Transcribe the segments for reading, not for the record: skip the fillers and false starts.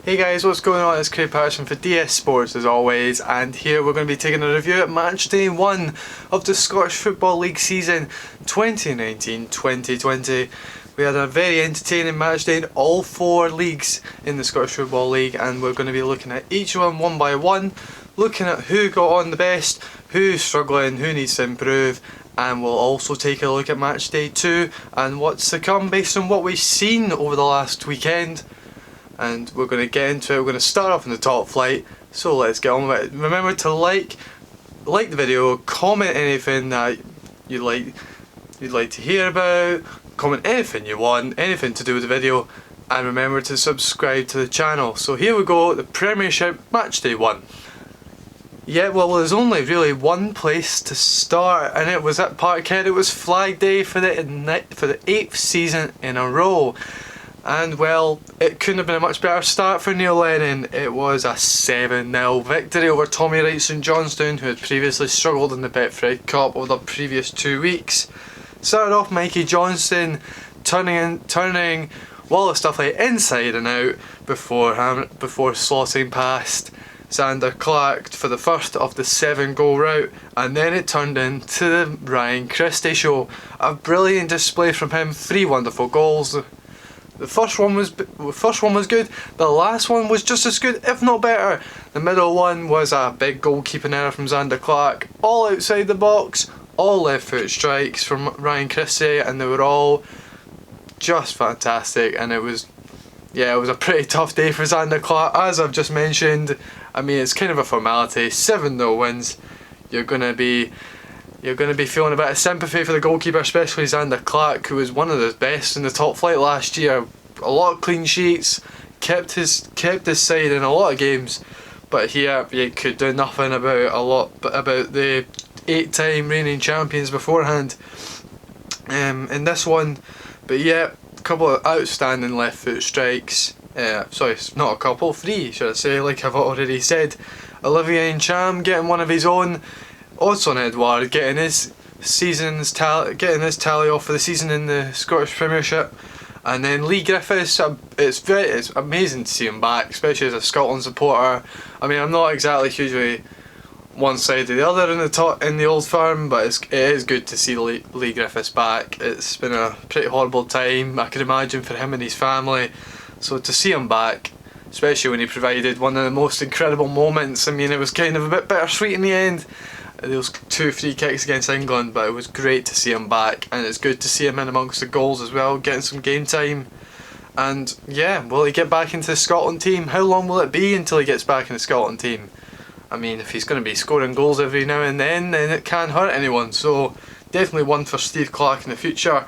Hey guys, what's going on? It's Craig Patterson for DS Sports as always, and here we're going to be taking a review at Matchday 1 of the Scottish Football League season 2019-2020. We had a very entertaining matchday in all 4 leagues in the Scottish Football League, and we're going to be looking at each one by one, looking at who got on the best, who's struggling, who needs to improve, and we'll also take a look at Matchday 2 and what's to come based on what we've seen over the last weekend. And we're going to get into it. We're going to start off in the top flight, so let's get on with it. Remember to like the video, comment anything that you'd like to hear about, comment anything you want, anything to do with the video, and remember to subscribe to the channel. So here we go, the Premiership Matchday 1. Yeah, well, there's only really one place to start, and it was at Parkhead. It was Flag Day for the 8th season in a row. And well, it couldn't have been a much better start for Neil Lennon. It was a 7-0 victory over Tommy Wrights and Johnstone, who had previously struggled in the Betfred Cup over the previous 2 weeks. Started off Mikey Johnston turning Wallace Duffy inside and out before slotting past Xander Clark for the first of the 7-goal route, and then it turned into the Ryan Christie show. A brilliant display from him, 3 wonderful goals. The first one was good. The last one was just as good, if not better. The middle one was a big goalkeeping error from Xander Clark, all outside the box, all left foot strikes from Ryan Christie, and they were all just fantastic. And it was a pretty tough day for Xander Clark, as I've just mentioned. I mean, it's kind of a formality. 7-0 wins. You're gonna be feeling a bit of sympathy for the goalkeeper, especially Xander Clark, who was one of the best in the top flight last year. A lot of clean sheets, kept his side in a lot of games, but here he could do nothing about the 8-time reigning champions beforehand in this one. But yeah, a couple of outstanding left foot strikes. Sorry, not a couple, 3 should I say, like I've already said. Olivier Ncham getting one of his own. Odson Edouard getting his tally off for the season in the Scottish Premiership, and then Lee Griffiths. It's amazing to see him back, especially as a Scotland supporter. I mean, I'm not exactly hugely one side or the other in the Old Firm, but it is good to see Lee Griffiths back. It's been a pretty horrible time, I could imagine, for him and his family. So to see him back, especially when he provided one of the most incredible moments. I mean, it was kind of a bit bittersweet in the end. Those 2 free kicks against England, but it was great to see him back, and it's good to see him in amongst the goals as well, getting some game time. And yeah, will he get back into the Scotland team? How long will it be until he gets back in the Scotland team? I mean, if he's going to be scoring goals every now and then it can't hurt anyone. So definitely one for Steve Clark in the future.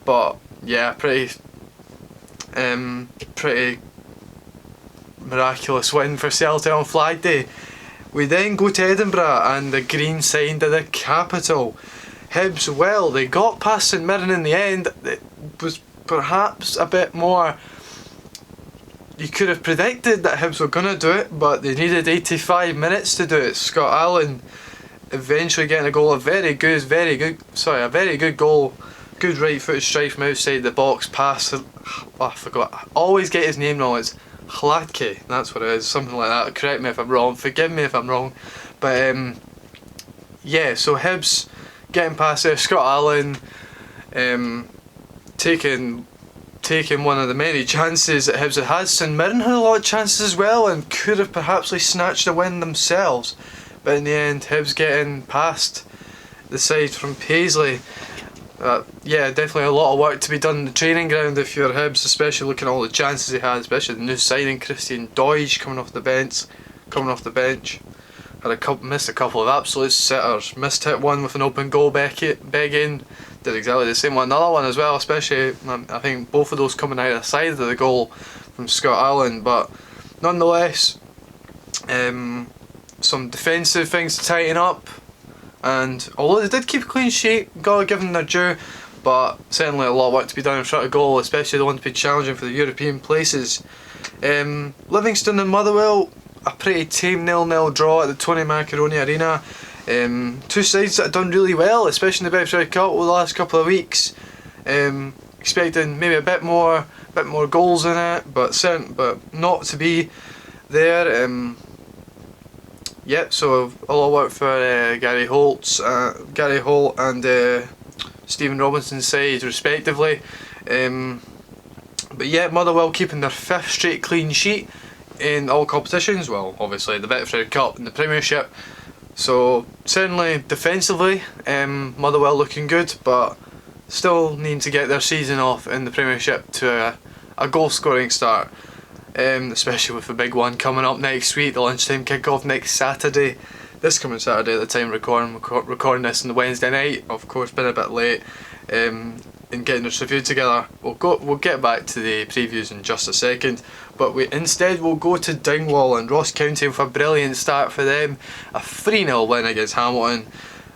But yeah, pretty miraculous win for Celtic on Flag Day. We then go to Edinburgh and the green side of the capital. Hibs, well, they got past St Mirren in the end. It was perhaps a bit more... You could have predicted that Hibs were going to do it, but they needed 85 minutes to do it. Scott Allen eventually getting a goal, a very good goal. Good right foot strike from outside the box, pass. Oh, I forgot. I always get his name wrong. It's Hladke, that's what it is, something like that. Correct me if I'm wrong, forgive me if I'm wrong. But yeah, so Hibs getting past there, Scott Allen taking one of the many chances that Hibs had. St Mirren had a lot of chances as well and could have perhaps snatched a win themselves, but in the end Hibs getting past the side from Paisley. Yeah, definitely a lot of work to be done in the training ground if you're Hibs, especially looking at all the chances he had, especially the new signing Christian Doige coming off the bench. Missed a couple of absolute sitters. Missed hit one with an open goal, Begging did exactly the same one. Another one as well, especially I think both of those coming out of the side of the goal from Scott Allen. But nonetheless, some defensive things to tighten up. And although they did keep a clean sheet, gotta give them their due, but certainly a lot of work to be done in front of goal, especially the one to be challenging for the European places. Livingston and Motherwell, a pretty tame 0-0 draw at the Tony Macaroni Arena. 2 sides that have done really well, especially in the Betfred Cup over the last couple of weeks. Expecting maybe a bit more bit more goals in it, but not to be there. Yep, so a lot of work for Gary Holt and Stephen Robinson's side respectively. But yeah, Motherwell keeping their 5th straight clean sheet in all competitions. Well, obviously the Betfred Cup and the Premiership. So certainly defensively, Motherwell looking good, but still needing to get their season off in the Premiership to a goal scoring start. Especially with the big one coming up next week, the lunchtime kick-off next Saturday. This coming Saturday at the time recording this on the Wednesday night. Of course, been a bit late in getting this review together. We'll get back to the previews in just a second, but instead we'll go to Dingwall and Ross County with a brilliant start for them. A 3-0 win against Hamilton.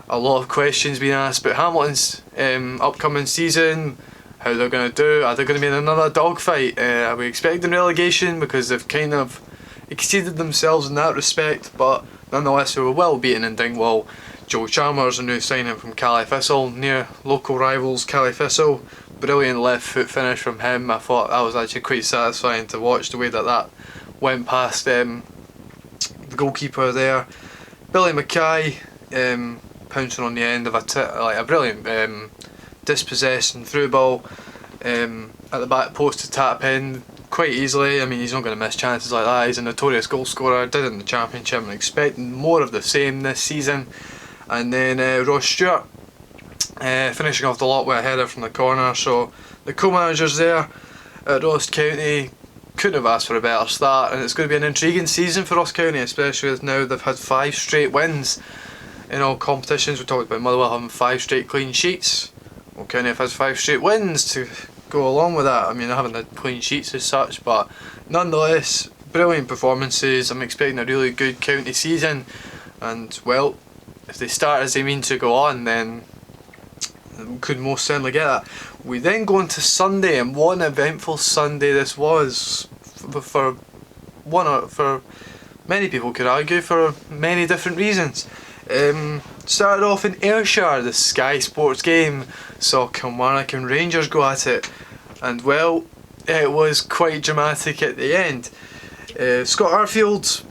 A lot of questions being asked about Hamilton's upcoming season. How they're going to do, are they going to be in another dogfight, are we expecting relegation, because they've kind of exceeded themselves in that respect, but nonetheless they were well beaten in Dingwall. Joe Chalmers, a new signing from Caley Thistle, near local rivals Caley Thistle, brilliant left foot finish from him. I thought that was actually quite satisfying to watch, the way that went past the goalkeeper there. Billy Mackay pouncing on the end of a brilliant dispossessed and through ball at the back post to tap in quite easily. I mean, he's not going to miss chances like that. He's a notorious goal scorer, did it in the Championship, and expecting more of the same this season. And then Ross Stewart finishing off the lot with a header from the corner. So the co-managers there at Ross County couldn't have asked for a better start, and it's going to be an intriguing season for Ross County, especially as now they've had 5 straight wins in all competitions. We talked about Motherwell having 5 straight clean sheets. Well, County has 5 straight wins to go along with that. I mean, I haven't had clean sheets as such, but nonetheless, brilliant performances. I'm expecting a really good County season, and well, if they start as they mean to go on, then we could most certainly get that. We then go into Sunday, and what an eventful Sunday this was for many people could argue, for many different reasons. Started off in Ayrshire, the Sky Sports game saw Kilmarnock and Rangers go at it, and well, it was quite dramatic at the end. Scott Arfield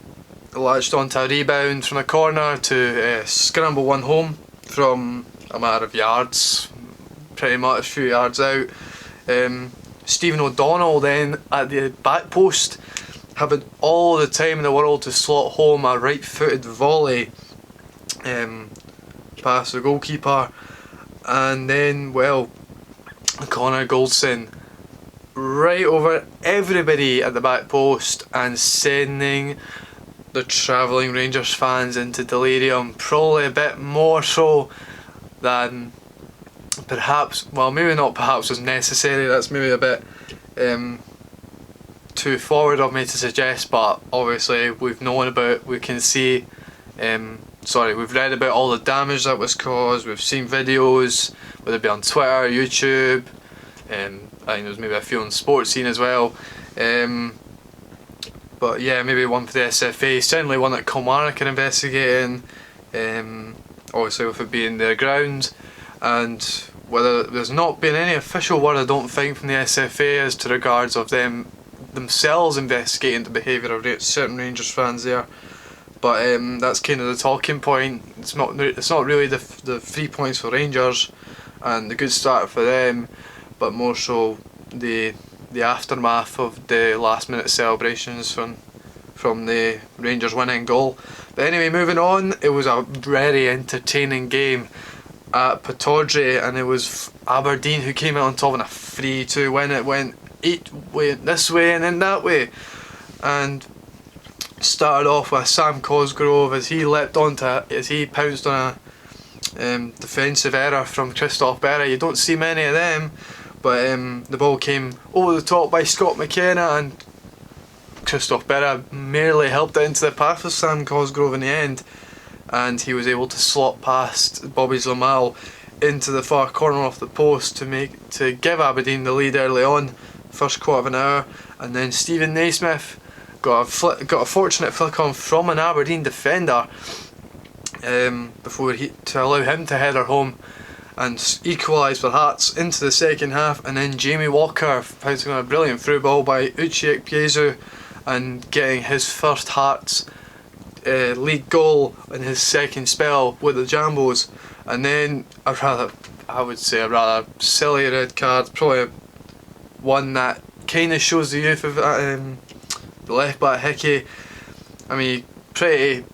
latched onto a rebound from a corner to scramble one home from a matter of yards, pretty much a few yards out. Stephen O'Donnell then at the back post, having all the time in the world to slot home a right-footed volley past the goalkeeper, and then well, Connor Goldson right over everybody at the back post and sending the travelling Rangers fans into delirium, probably a bit more so than perhaps, well, maybe not perhaps was necessary. That's maybe a bit too forward of me to suggest, but obviously we've read about all the damage that was caused. We've seen videos, whether it be on Twitter, YouTube, I think there's maybe a few on sports scene as well. But yeah, maybe one for the SFA, certainly one that Kilmarnock are investigating, obviously with it being their ground, and whether there's not been any official word, I don't think, from the SFA as to regards of them themselves investigating the behaviour of certain Rangers fans there. But that's kind of the talking point. It's not really the 3 points for Rangers and the good start for them, but more so the aftermath of the last minute celebrations from the Rangers winning goal. But anyway, moving on, it was a very entertaining game at Pittodrie, and it was Aberdeen who came out on top in a 3-2 win. It went this way and then that way, and started off with Sam Cosgrove as he pounced on a defensive error from Christoph Berra. You don't see many of them, but the ball came over the top by Scott McKenna, and Christoph Berra merely helped it into the path of Sam Cosgrove in the end, and he was able to slot past Bobby Zlamal into the far corner of the post to give Aberdeen the lead early on, first quarter of an hour. And then Stephen Naismith got a fortunate flick on from an Aberdeen defender to allow him to header home, and equalised for Hearts into the second half, and then Jamie Walker pouncing on a brilliant through ball by Uche Ikpeazu and getting his first Hearts league goal in his second spell with the Jambos. And then I would say a rather silly red card, probably one that kind of shows the youth of the left back Hickey. I mean, pretty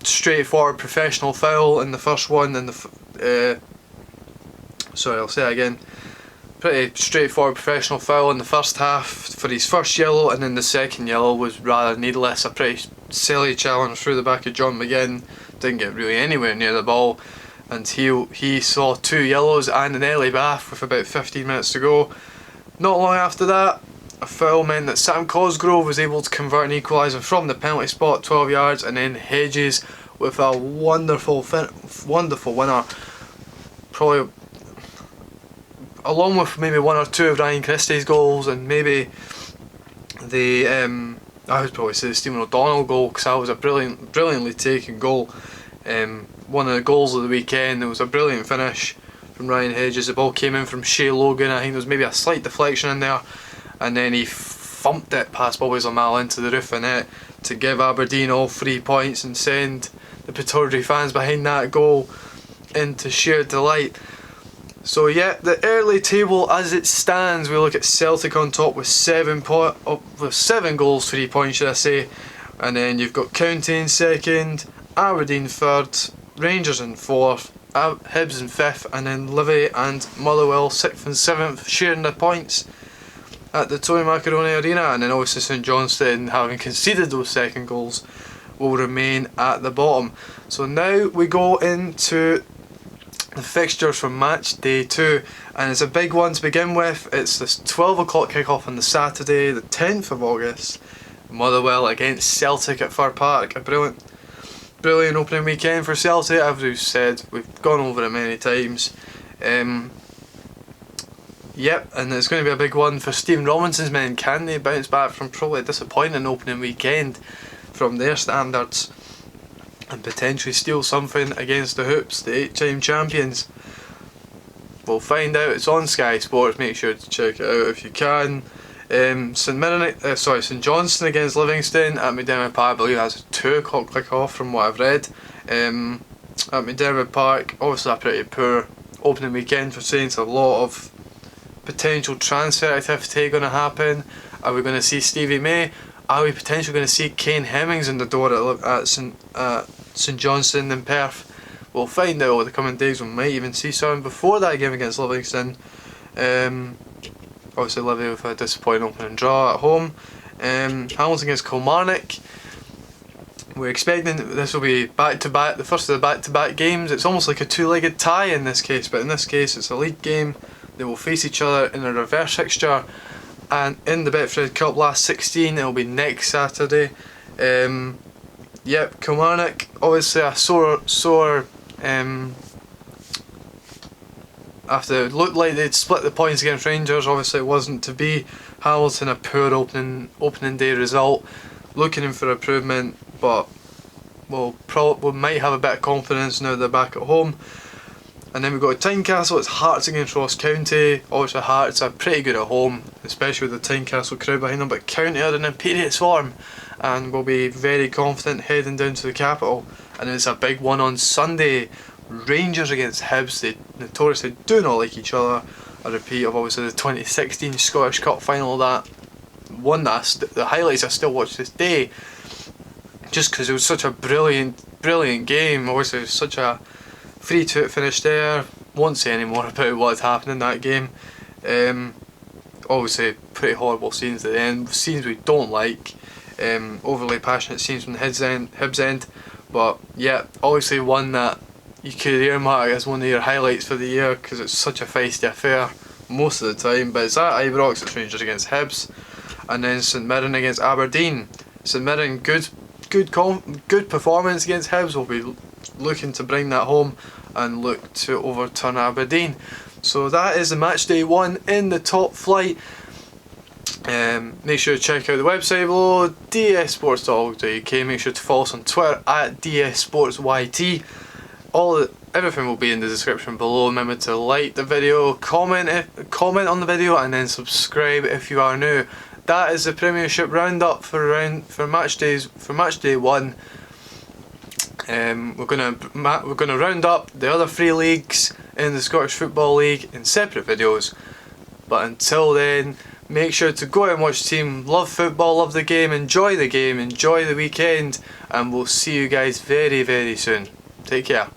straightforward professional foul in the first one, and sorry, I'll say it again. Pretty straightforward professional foul in the first half for his first yellow, and then the second yellow was rather needless. A pretty silly challenge through the back of John McGinn, didn't get really anywhere near the ball, and he saw 2 yellows and an early bath with about 15 minutes to go. Not long after that, a foul meant that Sam Cosgrove was able to convert an equaliser from the penalty spot 12 yards, and then Hedges with a wonderful winner, probably along with maybe 1 or 2 of Ryan Christie's goals, and maybe the I would probably say the Stephen O'Donnell goal, because that was a brilliantly taken goal. One of the goals of the weekend. It was a brilliant finish from Ryan Hedges. The ball came in from Shea Logan. I think there was maybe a slight deflection in there, and then he thumped it past Bobby Zlamal into the roof of net to give Aberdeen all 3 points and send the Pittodrie fans behind that goal into sheer delight. So yeah, the early table as it stands, we look at Celtic on top with 7 goals, 3 points should I say, and then you've got County in second, Aberdeen third, Rangers in fourth, Hibs in fifth, and then Livy and Motherwell 6th and 7th sharing the points at the Tony Macaroni Arena. And then obviously St Johnstone, having conceded those second goals, will remain at the bottom. So now we go into the fixtures from match day 2, and it's a big one to begin with. It's this 12 o'clock kick-off on the Saturday, the 10th of August. Motherwell against Celtic at Fir Park. A brilliant opening weekend for Celtic, as we've said. We've gone over it many times. Yep, and it's going to be a big one for Stephen Robinson's men. Can they bounce back from probably a disappointing opening weekend from their standards and potentially steal something against the Hoops, the 8-time champions? We'll find out. It's on Sky Sports, make sure to check it out if you can. St Johnstone against Livingston at McDiarmid Park, I believe that's a 2 o'clock kick-off from what I've read. At McDiarmid Park, obviously a pretty poor opening weekend for Saints. A lot of potential transfer activity going to happen. Are we going to see Stevie May? Are we potentially going to see Kane Hemmings in the door at St Johnstone in Perth? We'll find out over the coming days. We might even see something before that game against Livingston. Obviously Livy with a disappointing opening draw at home. Hamilton against Kilmarnock. We're expecting this will be back-to-back, the first of the back-to-back games. It's almost like a 2-legged tie in this case, but in this case it's a league game. They will face each other in a reverse fixture, and in the Betfred Cup last 16 it will be next Saturday. Yep, Kilmarnock obviously a sore after it looked like they'd split the points against Rangers. Obviously it wasn't to be. Hamilton a poor opening day result, looking for improvement, but we might have a bit of confidence now they're back at home. And then we've got Tynecastle. It's Hearts against Ross County. Obviously Hearts are pretty good at home, especially with the Tynecastle crowd behind them, but County are in imperious form and will be very confident heading down to the capital. And it's a big one on Sunday. Rangers against Hibs. They notoriously do not like each other. A repeat of obviously the 2016 Scottish Cup final, that one that the highlights I still watch this day, just because it was such a brilliant game. Obviously it was such a 3-2 finish there. Won't say any more about what had happened in that game. Obviously pretty horrible scenes at the end, scenes we don't like. Overly passionate scenes from the Hibs end, but yeah, obviously one that you could earmark as one of your highlights for the year because it's such a feisty affair most of the time. But it's at Ibrox. It's Rangers against Hibs, and then St Mirren against Aberdeen. St Mirren, good performance against Hibs. Will be looking to bring that home and look to overturn Aberdeen. So that is the match day 1 in the top flight. Make sure to check out the website below, dssports.org.uk. Make sure to follow us on Twitter at dssportsyt. everything will be in the description below. Remember to like the video, comment on the video, and then subscribe if you are new. That is the Premiership roundup for match day 1. We're gonna round up the other 3 leagues in the Scottish Football League in separate videos. But until then, make sure to go out and watch the team. Love football, love the game, enjoy the weekend, and we'll see you guys very, very soon. Take care.